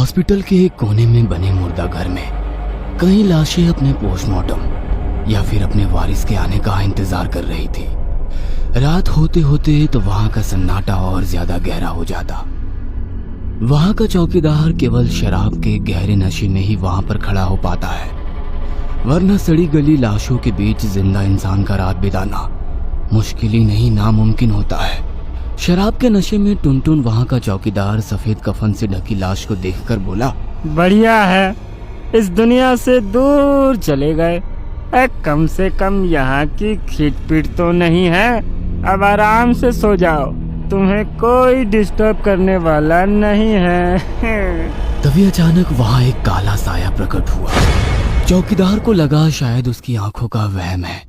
Hospital के एक कोने में बने मुर्दा घर में कई लाशें अपने पोस्टमार्टम या फिर अपने वारिस के आने का इंतजार कर रही थी। रात होते होते तो वहां का सन्नाटा और ज्यादा गहरा हो जाता। वहां का चौकीदार केवल शराब के गहरे नशे में ही वहां पर खड़ा हो पाता है, वरना सड़ी गली लाशों के बीच जिंदा इंसान का रात बिताना मुश्किल ही नहीं नामुमकिन होता है। शराब के नशे में टुनटुन वहां का चौकीदार सफेद कफन से ढकी लाश को देखकर बोला, बढ़िया है, इस दुनिया से दूर चले गए। कम से कम यहाँ की खींच पीट तो नहीं है। अब आराम से सो जाओ, तुम्हें कोई डिस्टर्ब करने वाला नहीं है। तभी अचानक वहां एक काला साया प्रकट हुआ। चौकीदार को लगा शायद उसकी आंखों का वहम है।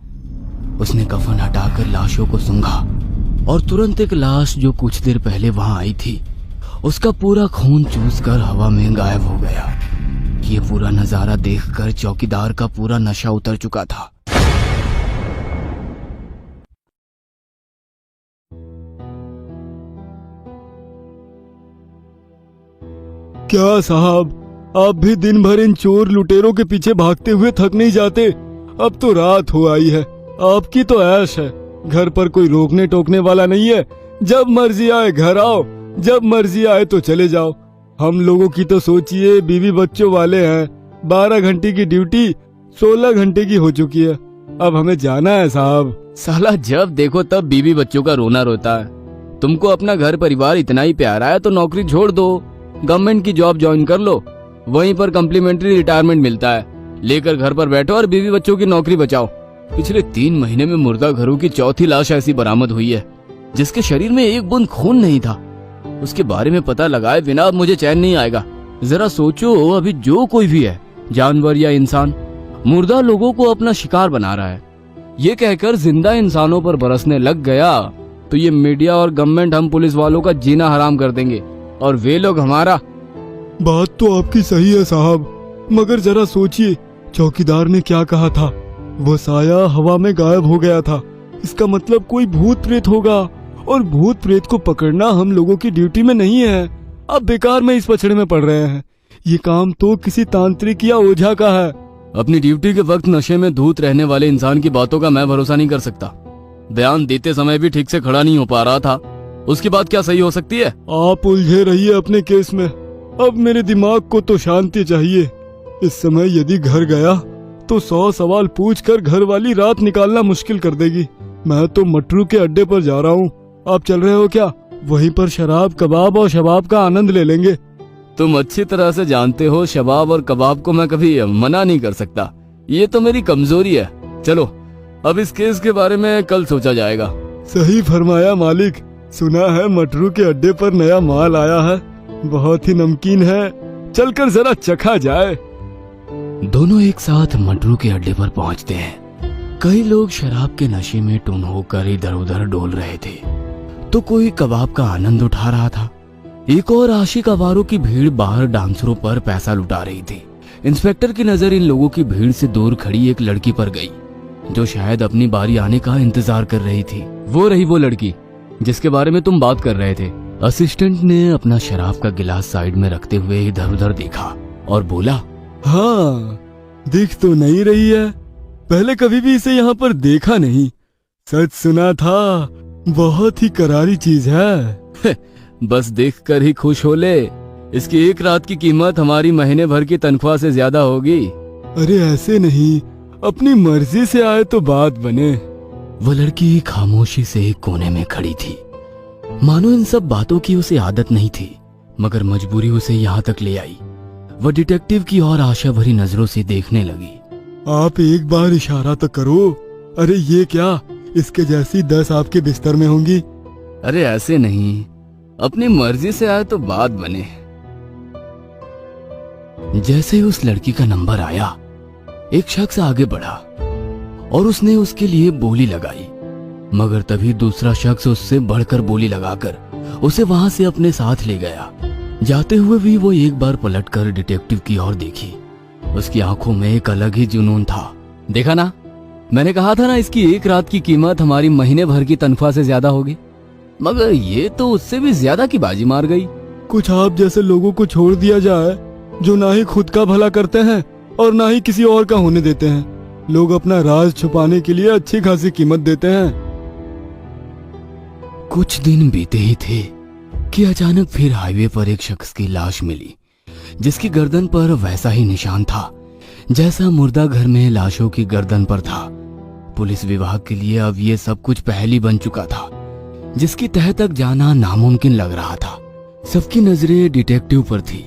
उसने कफन हटाकर लाशों को सूंघा और तुरंत एक लाश जो कुछ देर पहले वहां आई थी उसका पूरा खून चूसकर हवा में गायब हो गया। ये पूरा नजारा देखकर चौकीदार का पूरा नशा उतर चुका था। क्या साहब, आप भी दिन भर इन चोर लुटेरों के पीछे भागते हुए थक नहीं जाते? अब तो रात हो आई है, आपकी तो ऐश है। घर पर कोई रोकने टोकने वाला नहीं है। जब मर्जी आए घर आओ, जब मर्जी आए तो चले जाओ। हम लोगों की तो सोचिए, बीवी बच्चों वाले हैं। 12 घंटे की ड्यूटी 16 घंटे की हो चुकी है। अब हमें जाना है साहब। साला जब देखो तब बीवी बच्चों का रोना रोता है। तुमको अपना घर परिवार इतना ही प्यारा है तो नौकरी छोड़ दो, गवर्नमेंट की जॉब ज्वाइन कर लो, वहीं पर कम्प्लीमेंट्री रिटायरमेंट मिलता है। लेकर घर पर बैठो और बीवी बच्चों की नौकरी बचाओ। पिछले 3 महीने में मुर्दा घरों की चौथी लाश ऐसी बरामद हुई है जिसके शरीर में एक बूंद खून नहीं था। उसके बारे में पता लगाए बिना अब मुझे चैन नहीं आएगा। जरा सोचो, अभी जो कोई भी है, जानवर या इंसान, मुर्दा लोगों को अपना शिकार बना रहा है। ये कहकर जिंदा इंसानों पर बरसने लग गया तो ये मीडिया और गवर्नमेंट हम पुलिस वालों का जीना हराम कर देंगे और वे लोग हमारा। बात तो आपकी सही है साहब, मगर जरा सोचिए, चौकीदार ने क्या कहा था? वो साया हवा में गायब हो गया था। इसका मतलब कोई भूत प्रेत होगा, और भूत प्रेत को पकड़ना हम लोगों की ड्यूटी में नहीं है। अब बेकार में इस पछड़े में पड़ रहे हैं। ये काम तो किसी तांत्रिक या ओझा का है। अपनी ड्यूटी के वक्त नशे में धूत रहने वाले इंसान की बातों का मैं भरोसा नहीं कर सकता। बयान देते समय भी ठीक से खड़ा नहीं हो पा रहा था, उसकी बात क्या सही हो सकती है? आप उलझे रहिए अपने केस में। अब मेरे दिमाग को तो शांति चाहिए। इस समय यदि घर गया तो 100 सवाल पूछकर घर वाली रात निकालना मुश्किल कर देगी। मैं तो मटरू के अड्डे पर जा रहा हूँ। आप चल रहे हो क्या? वहीं पर शराब, कबाब और शबाब का आनंद ले लेंगे। तुम अच्छी तरह से जानते हो शबाब और कबाब को मैं कभी मना नहीं कर सकता। ये तो मेरी कमजोरी है। चलो, अब इस केस के बारे में कल सोचा जाएगा। सही फरमाया मालिक। सुना है मटरू के अड्डे पर नया माल आया है, बहुत ही नमकीन है। चलकर जरा चखा जाए। दोनों एक साथ मटरू के अड्डे पर पहुंचते हैं। कई लोग शराब के नशे में टुन होकर इधर उधर डोल रहे थे तो कोई कबाब का आनंद उठा रहा था। एक और आशिक आवारों की भीड़ बाहर डांसरों पर पैसा लुटा रही थी। इंस्पेक्टर की नजर इन लोगों की भीड़ से दूर खड़ी एक लड़की पर गई जो शायद अपनी बारी आने का इंतजार कर रही थी। वो रही वो लड़की जिसके बारे में तुम बात कर रहे थे। असिस्टेंट ने अपना शराब का गिलास साइड में रखते हुए इधर उधर देखा और बोला, हाँ, दिख तो नहीं रही है। पहले कभी भी इसे यहाँ पर देखा नहीं। सच सुना था, बहुत ही करारी चीज है। बस देखकर ही खुश हो ले। इसकी एक रात की कीमत हमारी महीने भर की तनख्वाह से ज्यादा होगी। अरे ऐसे नहीं, अपनी मर्जी से आए तो बात बने। वो लड़की खामोशी से एक कोने में खड़ी थी, मानो इन सब बातों की उसे आदत नहीं थी, मगर मजबूरी उसे यहाँ तक ले आई। वह डिटेक्टिव की और आशा भरी नजरों से देखने लगी। आप एक बार इशारा तो करो। अरे ये क्या, इसके जैसी 10 आपके बिस्तर में होंगी। अरे ऐसे नहीं, अपनी मर्जी से आए तो बात बने। जैसे ही उस लड़की का नंबर आया, एक शख्स आगे बढ़ा और उसने उसके लिए बोली लगाई, मगर तभी दूसरा शख्स उससे बढ़कर बोली लगाकर उसे वहां से अपने साथ ले गया। जाते हुए भी वो एक बार पलटकर डिटेक्टिव की ओर देखी। उसकी आंखों में एक अलग ही जुनून था। देखा ना, मैंने कहा था ना, इसकी एक रात की कीमत हमारी महीने भर की तनख्वाह से ज्यादा होगी। मगर ये तो उससे भी ज्यादा की बाजी मार गई। कुछ आप जैसे लोगों को छोड़ दिया जाए जो ना ही खुद का भला करते हैं और ना ही किसी और का होने देते हैं। लोग अपना राज छुपाने के लिए अच्छी खासी कीमत देते हैं। कुछ दिन बीते ही थे कि अचानक फिर हाईवे पर एक शख्स की लाश मिली, जिसकी गर्दन पर वैसा ही निशान था जैसा मुर्दा घर में लाशों की गर्दन पर था। पुलिस विभाग के लिए अब ये सब कुछ पहेली बन चुका था, जिसकी तह तक जाना नामुमकिन लग रहा था। सबकी नजरें डिटेक्टिव पर थी,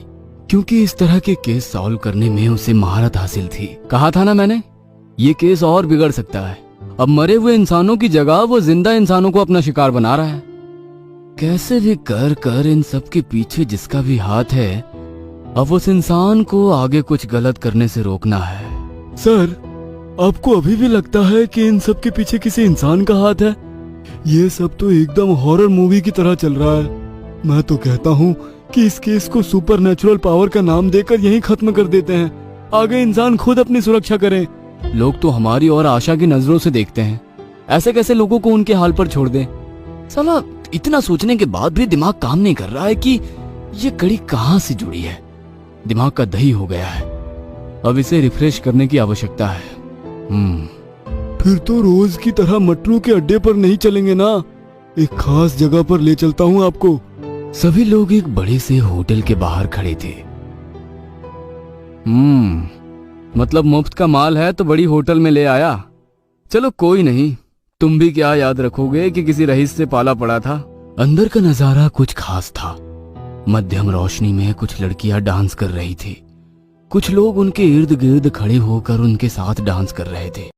क्योंकि इस तरह के केस सॉल्व करने में उसे महारत हासिल थी। कहा था ना मैंने, ये केस और बिगड़ सकता है। अब मरे हुए इंसानों की जगह वो जिंदा इंसानों को अपना शिकार बना रहा है। कैसे भी कर कर इन सब के पीछे जिसका भी हाथ है, अब उस इंसान को आगे कुछ गलत करने से रोकना है। सर, आपको अभी भी लगता है कि इन सब के पीछे किसी इंसान का हाथ है? ये सब तो एकदम हॉरर मूवी की तरह चल रहा है। मैं तो कहता हूँ कि इस केस को सुपरनैचुरल पावर का नाम देकर यहीं खत्म कर देते हैं। आगे इंसान खुद अपनी सुरक्षा करे। लोग तो हमारी और आशा की नजरों से देखते हैं, ऐसे कैसे लोगों को उनके हाल पर छोड़ दें। साला इतना सोचने के बाद भी दिमाग काम नहीं कर रहा है कि ये कड़ी कहाँ से जुड़ी है। दिमाग का दही हो गया है, अब इसे रिफ्रेश करने की आवश्यकता है। फिर तो रोज की तरह मटरू के अड्डे पर नहीं चलेंगे ना, एक खास जगह पर ले चलता हूँ आपको। सभी लोग एक बड़े से होटल के बाहर खड़े थे। मतलब मुफ्त का माल है तो बड़ी होटल में ले आया। चलो कोई नहीं, तुम भी क्या याद रखोगे कि किसी रईस से पाला पड़ा था। अंदर का नजारा कुछ खास था। मध्यम रोशनी में कुछ लड़कियां डांस कर रही थी। कुछ लोग उनके इर्द गिर्द खड़े होकर उनके साथ डांस कर रहे थे।